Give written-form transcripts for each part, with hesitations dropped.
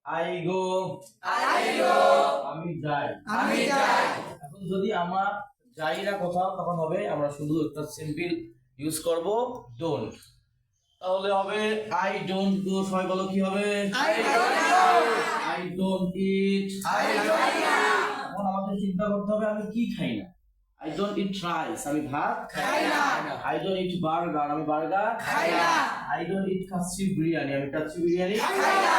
I go আমি যাই এখন যদি আমরা যাই না কোথাও তখন হবে আমরা শুধু একটা সিম্পল ইউজ করব ডোন্ট। তাহলে হবে আই ডোন্ট গো। সবাই বলো কি হবে? আই ডোন্ট ইট। এখন আমাদের চিন্তা করতে হবে আমি কি খাই না। আই ডোন্ট ইট রাইস, আমি ভাত খাই না। আই ডোন্ট ইট বার্গার, আমি বার্গার খাই না। আই ডোন্ট ইট কাচ্চি বিরিয়ানি, আমি কাচ্চি বিরিয়ানি খাই না।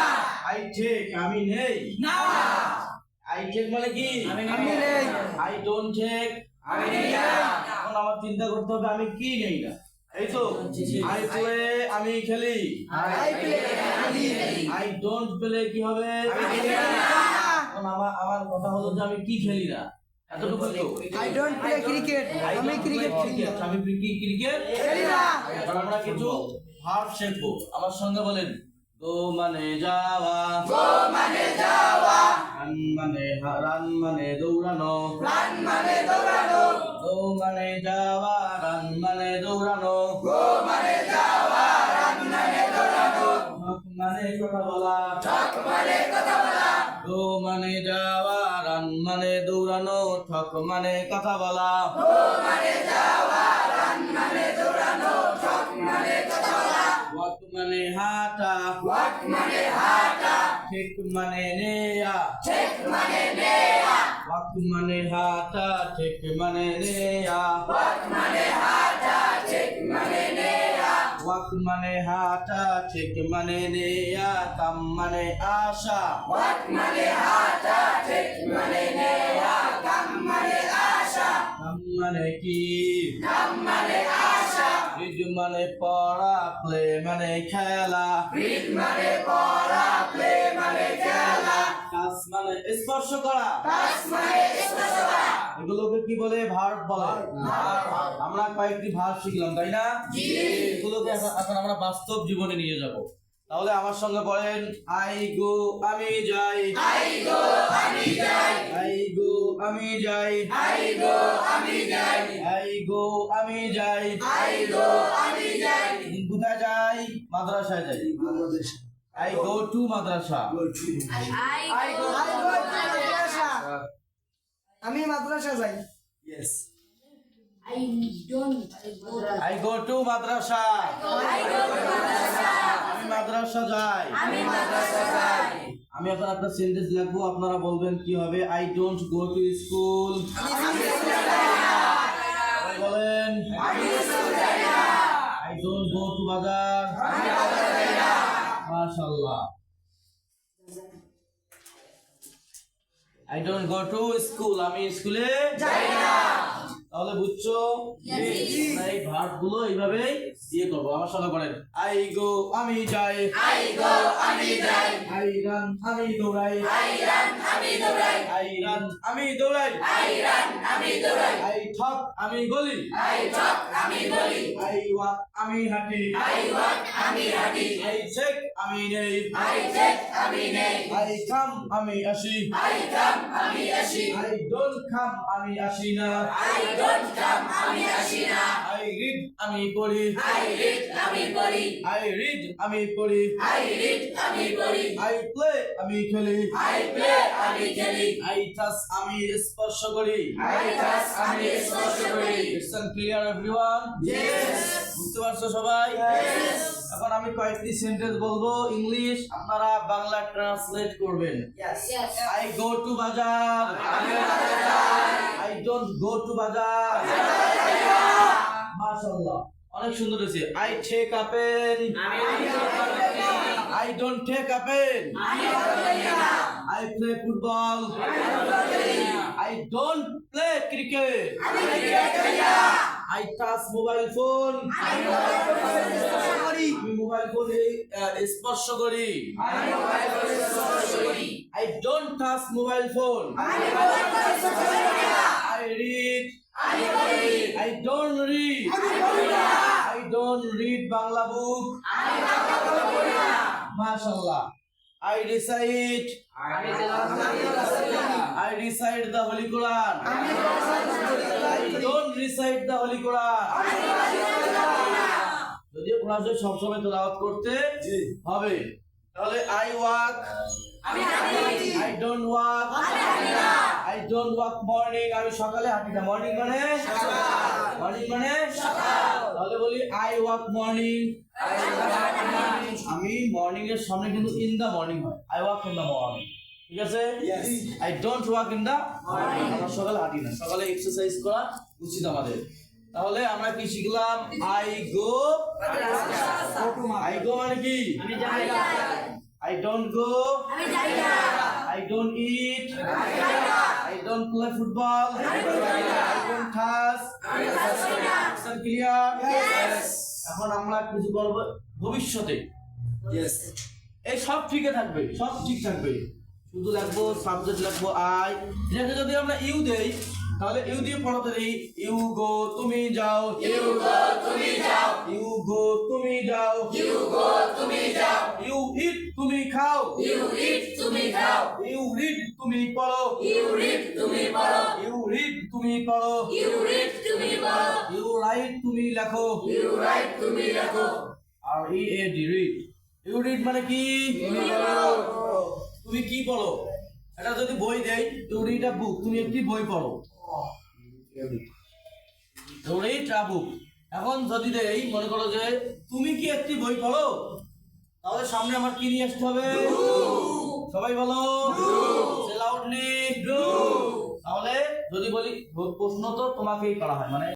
আই টেক, আমি নেই না। আই টেক মানে কি? আমি নেই। আই ডোন্ট টেক, আমি নেই না। এখন আমার চিন্তা করতে হবে আমি কি নেই না। এই তো আই প্লে, আমি খেলি। আই ডোন্ট প্লে কি হবে? আমি খেলি না। এখন আমার কথা হলো যে আমি কি খেলি না, এতটুকু তো। I don't play cricket. আমি ক্রিকেট খেলি না। আমি ক্রিকেট খেলি না। এখন আমরা কিছু ভার্ব শিখবো। আমার সঙ্গে বলেন গো মানে যাওয়া, রান মানে দৌড়ানো, গো মানে যাওয়া, রান মানে দৌড়ানো, ঠক মানে কথা বলা, গো মানে যাওয়া, রান মানে দৌড়ানো, ঠক মানে কথা বলা, ওয়াক মানে হাঁটা, ঠিক মানে নেয়া, ওয়াক মানে হাঁটা, ঠিক মানে নেয়া, ওয়াক মানে হাঁটা, ঠিক মানে নেয়া, কাম মানে আশা, কাম মানে কি? রিড মানে পড়া, প্লে মানে খেলা, টাচ মানে স্পর্শ করা, এগুলোকে কি বলে? ভার্ব বলে। আমরা কয়েকটি ভার্ব শিখলাম, তাই না? এগুলোকে এখন আমরা বাস্তব জীবনে নিয়ে যাব। তাহলে আমার সঙ্গে বলেন আই গো, আমি যাই। আই গো আমি যাই। কোথায় যাই? মাদ্রাসায় যাই। আই গো টু মাদ্রাসা। আমি মাদ্রাসা যাই। আই গো টু মাদ্রাসা। আমি মাদ্রাসা যাই। আমি এখন আপনার সেন্টেন্স লিখবো, আপনারা বলবেন কি হবে। I don't go to school. বলেন I don't go to bazaar. মাশাআল্লাহ। I don't go to school, আমি স্কুলে যাই না। তাহলে বুঝছো? এই ভার্ব গুলো এইভাবে দিয়ে করবো। আমার সঙ্গে বলেন আই গো, আমি যাই। আই রান, আমি দৌড়াই। আই রান, আমি দৌড়াই। আই ঠক, আমি গলি। আই ওয়াক, আমি হাঁটি। আই চেক, আমি নেই। আই কাম, আমি আসি। আই ডোন্ট কাম, আমি আসি না। আই রিড, আমি পড়ি। আই রিড, আমি পড়ি। আই প্লে, আমি খেলি। আই টাচ, আমি স্পর্শ করি। It's clear everyone? বুঝতে পারছো সবাই? এখন আমি কয়েকটি সেন্টেন্স বলবো ইংলিশ, আপনারা বাংলা ট্রান্সলেট করবেন। I go to bazaar. I don't go to bazaar. মাশাআল্লাহ, অনেক সুন্দর হয়েছে। I take a pen. I don't take a pen. I play football. I don't play cricket. I touch mobile phone. আমি মোবাইল ফোনে স্পর্শ করি। I don't touch mobile phone. I read. I don't read. I don't read Bangla book. MashaAllah. I recite. I recite the Holy Quran. I don't recite the Holy Quran. যদিও কোরআন সব সময় তেলাওয়াত করতে হবে। তাহলে I walk, I don't walk. I don't walk morning. আমি সকালে হাঁটি না। মর্নিং মানে মর্নিং মানে তাহলে বলি I walk morning. আমি মর্নিং এর সামনে কিন্তু ইন দা মর্নিং হয়। I walk in the morning. ঠিক আছে? I don't walk in the morning. আমরা সকালে হাঁটি না। সকালে এক্সারসাইজ করা উচিত আমাদের। তাহলে আমরা কি শিখলাম? I go মানে কি? আমি যাই I don't go. I don't eat. I don't play football. I don't touch. Is that clear? এখন আমরা কিছু করব ভবিষ্যতে। এই সব ঠিকই থাকবে, সব ঠিক থাকবে। শুধু লিখবো সাবজেক্ট লিখবো আই। এটাকে যদি আমরা ইউ দেই তাহলে ইউ দিয়ে পড়াতে দেই ইউ গো তুমি যাও। ইউ গো তুমি যাও। ইউ গো তুমি যাও। ইউ গো তুমি যাও। ইউ ইট তুমি খাও। ইউ ইট তুমি খাও। ইউ রিড তুমি পড়ো। ইউ রিড তুমি পড়ো। ইউ রিড তুমি পড়ো। ইউ রিড তুমি পড়ো। ইউ রাইট তুমি লেখো। ইউ রাইট তুমি লেখো। R E A D read. You read মানে কি? তুমি পড়ো। তুমি কি পড়ো? এটা যদি বই দেই ইউ রিড আ বুক, তুমি একটি বই পড়ো। ইউ রিড আ বুক। এখন যদি দেই মনে করো যে তুমি কি একটি বই পড়ো, তাহলে সামনে আমার কি নিয়ে আসতে হবে? সবাই বলো লাউডলি। তাহলে যদি বলি প্রশ্ন তো তোমাকেই করা হয়, মানে